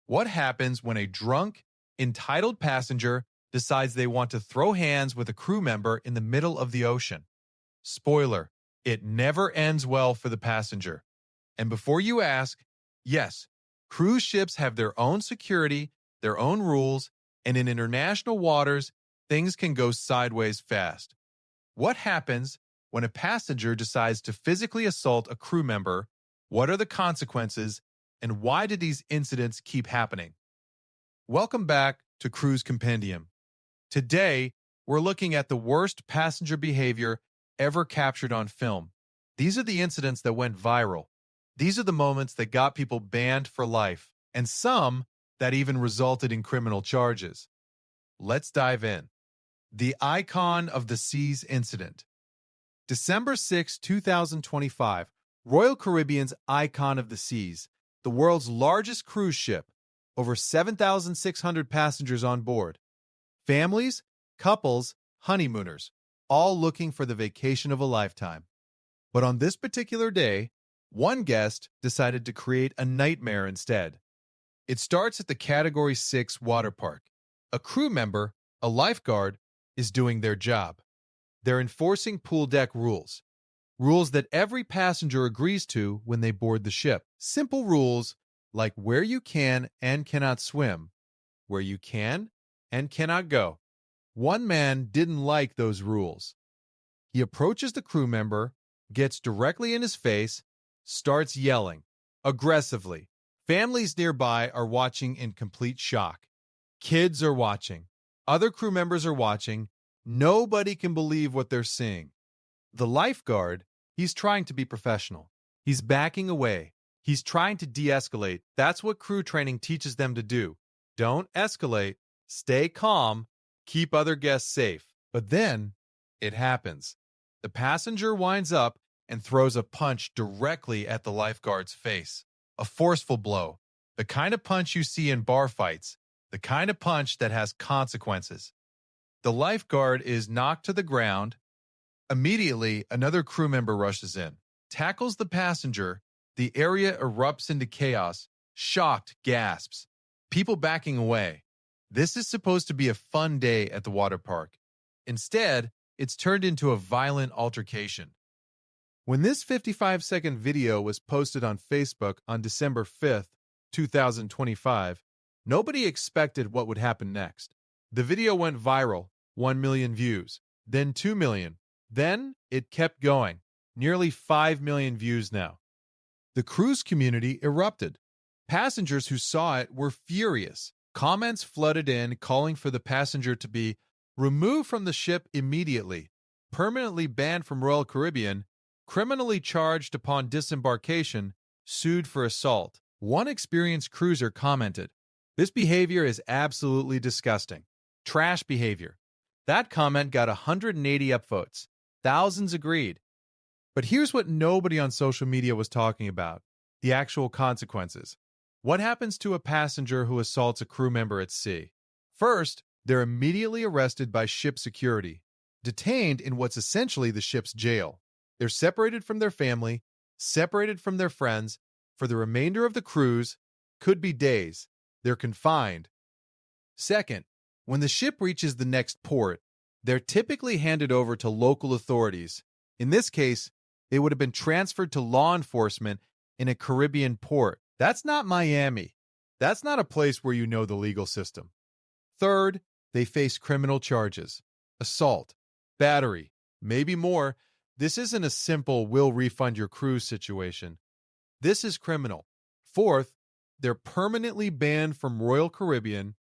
What happens when a drunk, entitled passenger decides they want to throw hands with a crew member in the middle of the ocean? Spoiler, it never ends well for the passenger. And before you ask, yes, cruise ships have their own security, their own rules, and in international waters, things can go sideways fast. What happens when a passenger decides to physically assault a crew member? What are the consequences, and why do these incidents keep happening? Welcome back to Cruise Compendium. Today, we're looking at the worst passenger behavior ever captured on film. These are the incidents that went viral. These are the moments that got people banned for life, and some that even resulted in criminal charges. Let's dive in. The Icon of the Seas Incident. December 6, 2025, Royal Caribbean's Icon of the Seas, the world's largest cruise ship, over 7,600 passengers on board. Families, couples, honeymooners, all looking for the vacation of a lifetime. But on this particular day, one guest decided to create a nightmare instead. It starts at the Category 6 water park. A crew member, a lifeguard, is doing their job. They're enforcing pool deck rules. Rules that every passenger agrees to when they board the ship. Simple rules like where you can and cannot swim, where you can and cannot go. One man didn't like those rules. He approaches the crew member, gets directly in his face, starts yelling, aggressively. Families nearby are watching in complete shock. Kids are watching. Other crew members are watching. Nobody can believe what they're seeing. The lifeguard, he's trying to be professional. He's backing away. He's trying to de-escalate. That's what crew training teaches them to do. Don't escalate. Stay calm. Keep other guests safe. But then, it happens. The passenger winds up and throws a punch directly at the lifeguard's face. A forceful blow. The kind of punch you see in bar fights. The kind of punch that has consequences. The lifeguard is knocked to the ground. Immediately, another crew member rushes in, tackles the passenger. The area erupts into chaos. Shocked gasps. People backing away. This is supposed to be a fun day at the water park. Instead, it's turned into a violent altercation. When this 55-second video was posted on Facebook on December 5th, 2025, nobody expected what would happen next. The video went viral, 1 million views, then 2 million. Then it kept going, nearly 5 million views now. The cruise community erupted. Passengers who saw it were furious. Comments flooded in calling for the passenger to be removed from the ship immediately, permanently banned from Royal Caribbean, criminally charged upon disembarkation, sued for assault. One experienced cruiser commented, "This behavior is absolutely disgusting. Trash behavior." That comment got 180 upvotes. Thousands agreed. But here's what nobody on social media was talking about: the actual consequences. What happens to a passenger who assaults a crew member at sea? First, they're immediately arrested by ship security, detained in what's essentially the ship's jail. They're separated from their family, separated from their friends, for the remainder of the cruise, could be days. They're confined. Second, when the ship reaches the next port, they're typically handed over to local authorities. In this case, they would have been transferred to law enforcement in a Caribbean port. That's not Miami. That's not a place where you know the legal system. Third, they face criminal charges: assault, battery, maybe more. This isn't a simple "we'll refund your cruise" situation. This is criminal. Fourth, they're permanently banned from Royal Caribbean,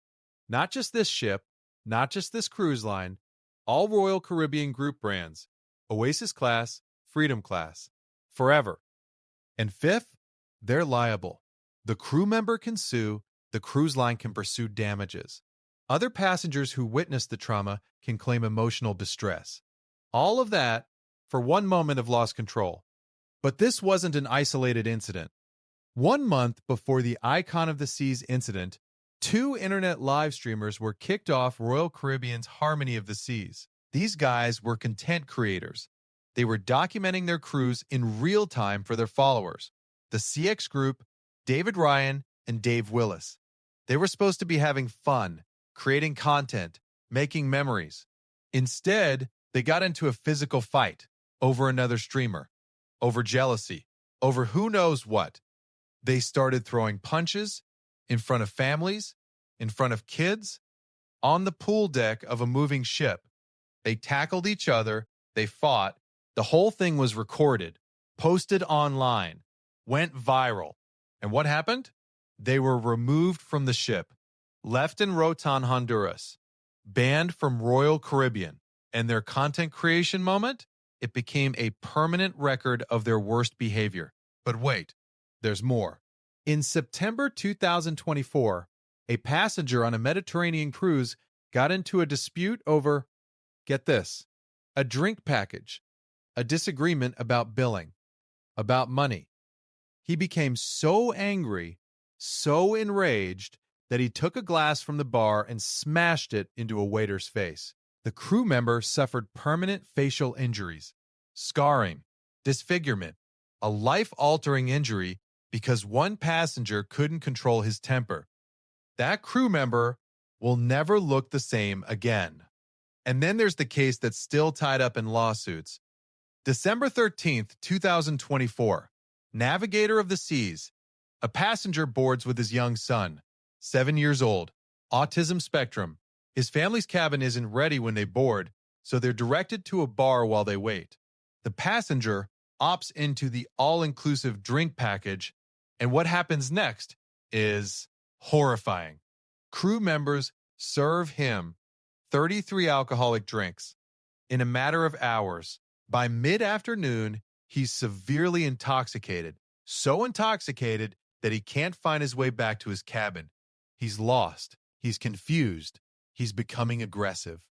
not just this ship, not just this cruise line, all Royal Caribbean group brands, Oasis Class, Freedom Class, forever. And fifth, they're liable. The crew member can sue, the cruise line can pursue damages. Other passengers who witnessed the trauma can claim emotional distress. All of that for one moment of lost control. But this wasn't an isolated incident. 1 month before the Icon of the Seas incident, 2 internet live streamers were kicked off Royal Caribbean's Harmony of the Seas. These guys were content creators. They were documenting their cruise in real time for their followers. The CX Group, David Ryan, and Dave Willis. They were supposed to be having fun, creating content, making memories. Instead, they got into a physical fight over another streamer, over jealousy, over who knows what. They started throwing punches in front of families, in front of kids, on the pool deck of a moving ship. They tackled each other, they fought. The whole thing was recorded, posted online, went viral. And what happened? They were removed from the ship, left in Rotan, Honduras, banned from Royal Caribbean, and their content creation moment, it became a permanent record of their worst behavior. But wait, there's more. In September 2024, a passenger on a Mediterranean cruise got into a dispute over, get this, a drink package, a disagreement about billing, about money. He became so angry, so enraged, that he took a glass from the bar and smashed it into a waiter's face. The crew member suffered permanent facial injuries, scarring, disfigurement, a life-altering injury because one passenger couldn't control his temper. That crew member will never look the same again. And then there's the case that's still tied up in lawsuits. December 13th, 2024, Navigator of the Seas. A passenger boards with his young son, 7 years old, autism spectrum. His family's cabin isn't ready when they board, so they're directed to a bar while they wait. The passenger opts into the all-inclusive drink package, and what happens next is horrifying. Crew members serve him 33 alcoholic drinks in a matter of hours. By mid-afternoon, he's severely intoxicated, so intoxicated that he can't find his way back to his cabin. He's lost. He's confused. He's becoming aggressive.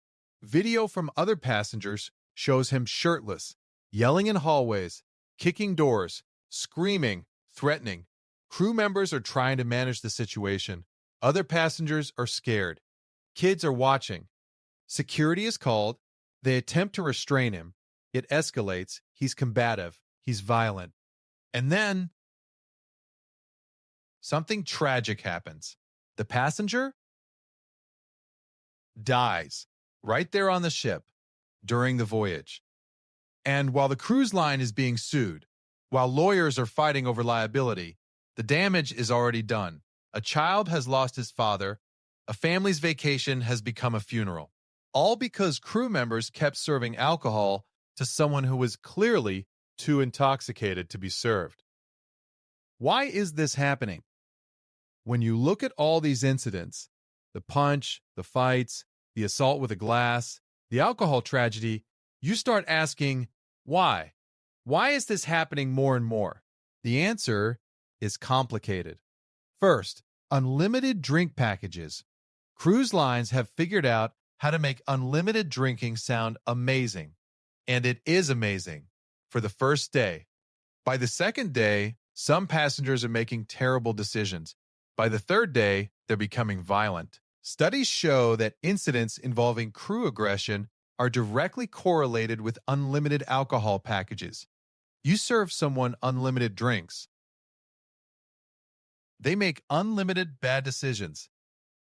Video from other passengers shows him shirtless, yelling in hallways, kicking doors, screaming, threatening. Crew members are trying to manage the situation. Other passengers are scared. Kids are watching. Security is called. They attempt to restrain him. It escalates. He's combative. He's violent. And then something tragic happens. The passenger dies right there on the ship during the voyage. And while the cruise line is being sued, while lawyers are fighting over liability, the damage is already done. A child has lost his father. A family's vacation has become a funeral. All because crew members kept serving alcohol to someone who was clearly too intoxicated to be served. Why is this happening? When you look at all these incidents, the punch, the fights, the assault with a glass, the alcohol tragedy, you start asking, why? Why is this happening more and more? The answer is complicated. First, unlimited drink packages. Cruise lines have figured out how to make unlimited drinking sound amazing. And it is amazing for the first day. By the second day, some passengers are making terrible decisions. By the third day, they're becoming violent. Studies show that incidents involving crew aggression are directly correlated with unlimited alcohol packages. You serve someone unlimited drinks. They make unlimited bad decisions.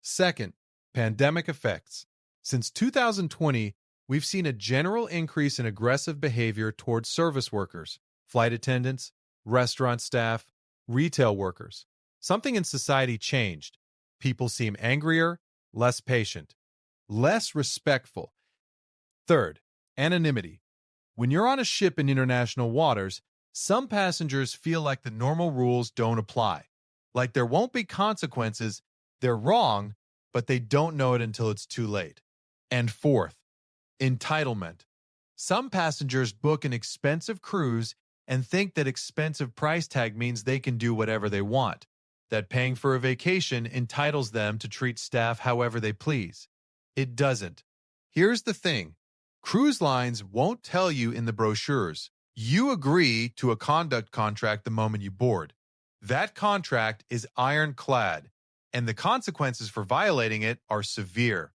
Second, pandemic effects. Since 2020, we've seen a general increase in aggressive behavior towards service workers, flight attendants, restaurant staff, retail workers. Something in society changed. People seem angrier, less patient, less respectful. Third, anonymity. When you're on a ship in international waters, some passengers feel like the normal rules don't apply. Like there won't be consequences, they're wrong, but they don't know it until it's too late. And fourth, entitlement. Some passengers book an expensive cruise and think that expensive price tag means they can do whatever they want, that paying for a vacation entitles them to treat staff however they please. It doesn't. Here's the thing. Cruise lines won't tell you in the brochures. You agree to a conduct contract the moment you board. That contract is ironclad, and the consequences for violating it are severe.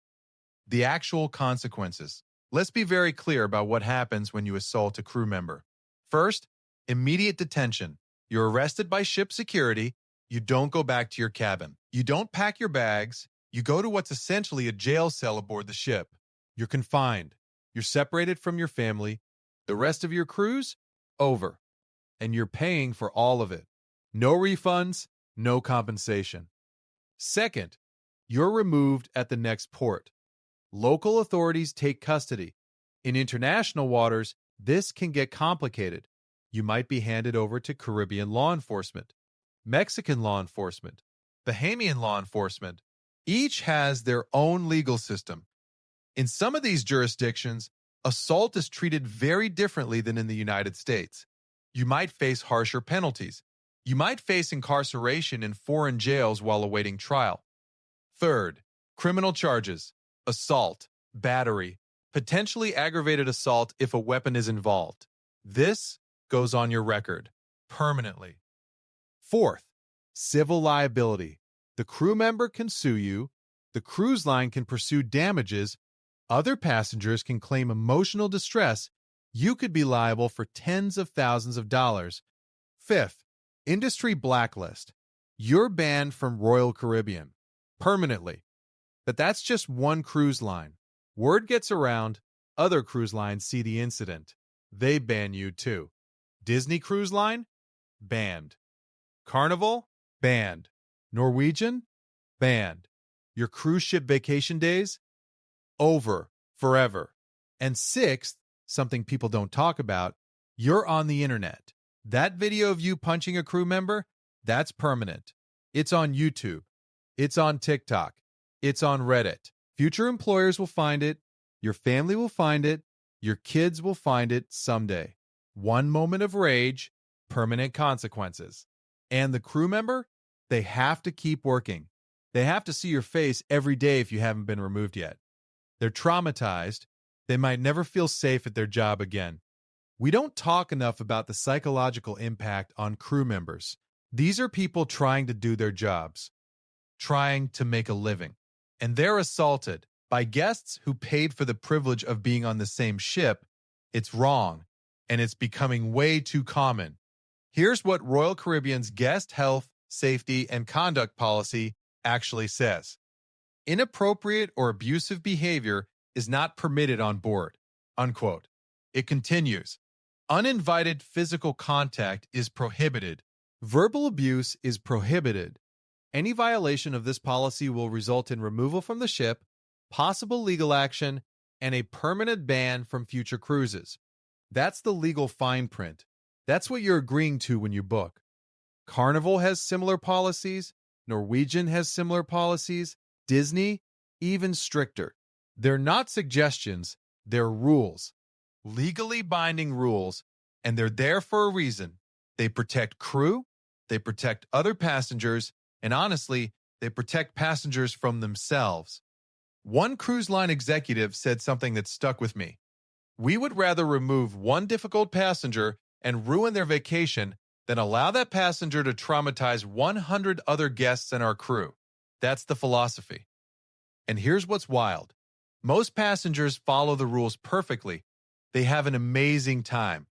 The actual consequences. Let's be very clear about what happens when you assault a crew member. First, immediate detention. You're arrested by ship security, You don't go back to your cabin. You don't pack your bags. You go to what's essentially a jail cell aboard the ship. You're confined. You're separated from your family. The rest of your cruise? Over. And you're paying for all of it. No refunds, no compensation. Second, you're removed at the next port. Local authorities take custody. In international waters, this can get complicated. You might be handed over to Caribbean law enforcement, Mexican law enforcement, Bahamian law enforcement. Each has their own legal system. In some of these jurisdictions, assault is treated very differently than in the United States. You might face harsher penalties. You might face incarceration in foreign jails while awaiting trial. Third, criminal charges, assault, battery, potentially aggravated assault if a weapon is involved. This goes on your record permanently. Fourth, civil liability. The crew member can sue you. The cruise line can pursue damages. Other passengers can claim emotional distress. You could be liable for tens of thousands of dollars. Fifth, industry blacklist. You're banned from Royal Caribbean permanently. But that's just one cruise line. Word gets around, other cruise lines see the incident. They ban you too. Disney Cruise Line? Banned. Carnival? Banned. Norwegian? Banned. Your cruise ship vacation days? Over. Forever. And sixth, something people don't talk about, you're on the internet. That video of you punching a crew member? That's permanent. It's on YouTube. It's on TikTok. It's on Reddit. Future employers will find it. Your family will find it. Your kids will find it someday. One moment of rage, permanent consequences. And the crew member? They have to keep working. They have to see your face every day if you haven't been removed yet. They're traumatized. They might never feel safe at their job again. We don't talk enough about the psychological impact on crew members. These are people trying to do their jobs, trying to make a living. And they're assaulted by guests who paid for the privilege of being on the same ship. It's wrong, and it's becoming way too common. Here's what Royal Caribbean's guest health, safety, and conduct policy actually says. Inappropriate or abusive behavior is not permitted on board, unquote. It continues. Uninvited physical contact is prohibited. Verbal abuse is prohibited. Any violation of this policy will result in removal from the ship, possible legal action, and a permanent ban from future cruises. That's the legal fine print. That's what you're agreeing to when you book. Carnival has similar policies. Norwegian has similar policies. Disney, even stricter. They're not suggestions, they're rules. Legally binding rules, and they're there for a reason. They protect crew, they protect other passengers, and honestly, they protect passengers from themselves. One cruise line executive said something that stuck with me. We would rather remove one difficult passenger and ruin their vacation than allow that passenger to traumatize 100 other guests and our crew. That's the philosophy. And here's what's wild. Most passengers follow the rules perfectly. They have an amazing time.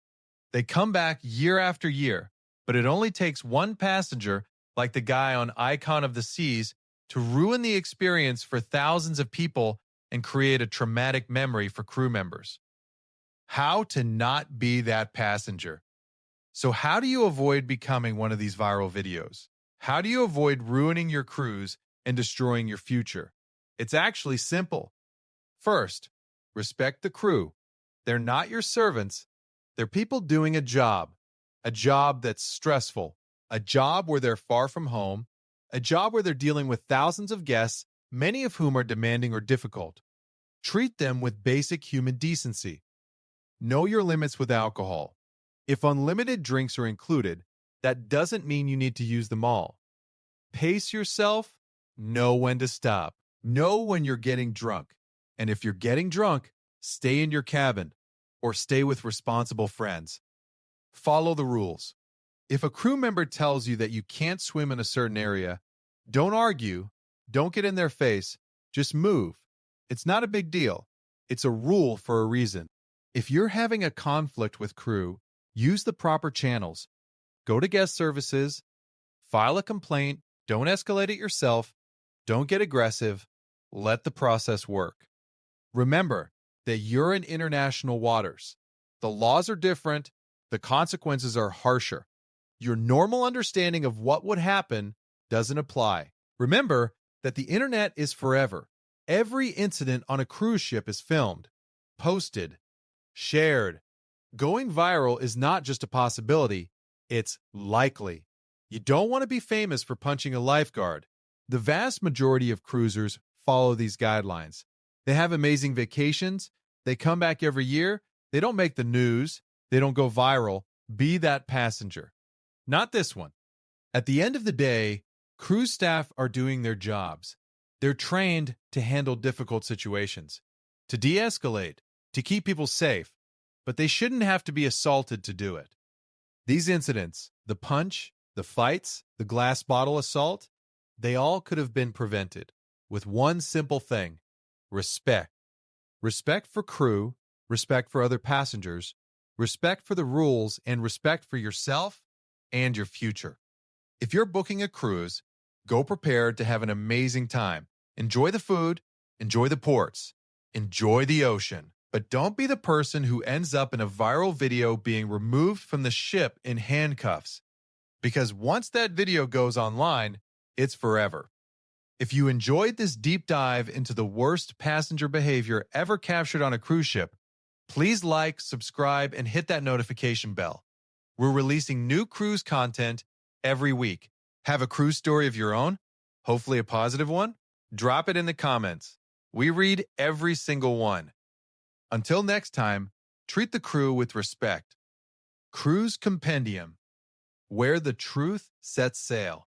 They come back year after year, but it only takes one passenger, like the guy on Icon of the Seas, to ruin the experience for thousands of people and create a traumatic memory for crew members. How to not be that passenger. So how do you avoid becoming one of these viral videos? How do you avoid ruining your cruise and destroying your future? It's actually simple. First, respect the crew. They're not your servants. They're people doing a job that's stressful, a job where they're far from home, a job where they're dealing with thousands of guests, many of whom are demanding or difficult. Treat them with basic human decency. Know your limits with alcohol. If unlimited drinks are included, that doesn't mean you need to use them all. Pace yourself. Know when to stop. Know when you're getting drunk. And if you're getting drunk, stay in your cabin or stay with responsible friends. Follow the rules. If a crew member tells you that you can't swim in a certain area, don't argue, don't get in their face, just move. It's not a big deal. It's a rule for a reason. If you're having a conflict with crew, use the proper channels. Go to guest services, File a complaint. Don't escalate it yourself. Don't get aggressive. Let the process work. Remember that you're in international waters. The laws are different. The consequences are harsher. Your normal understanding of what would happen doesn't apply. Remember that the internet is forever. Every incident on a cruise ship is filmed, posted, shared. Going viral is not just a possibility, it's likely. You don't want to be famous for punching a lifeguard. The vast majority of cruisers follow these guidelines. They have amazing vacations. They come back every year. They don't make the news. They don't go viral. Be that passenger. Not this one. At the end of the day, cruise staff are doing their jobs. They're trained to handle difficult situations, to de-escalate, to keep people safe, but they shouldn't have to be assaulted to do it. These incidents, the punch, the fights, the glass bottle assault, they all could have been prevented with one simple thing: respect. Respect for crew, respect for other passengers, respect for the rules, and respect for yourself and your future. If you're booking a cruise, go prepared to have an amazing time. Enjoy the food, enjoy the ports, enjoy the ocean. But don't be the person who ends up in a viral video being removed from the ship in handcuffs. Because once that video goes online, it's forever. If you enjoyed this deep dive into the worst passenger behavior ever captured on a cruise ship, please like, subscribe, and hit that notification bell. We're releasing new cruise content every week. Have a cruise story of your own? Hopefully a positive one? Drop it in the comments. We read every single one. Until next time, treat the crew with respect. Cruise Compendium, where the truth sets sail.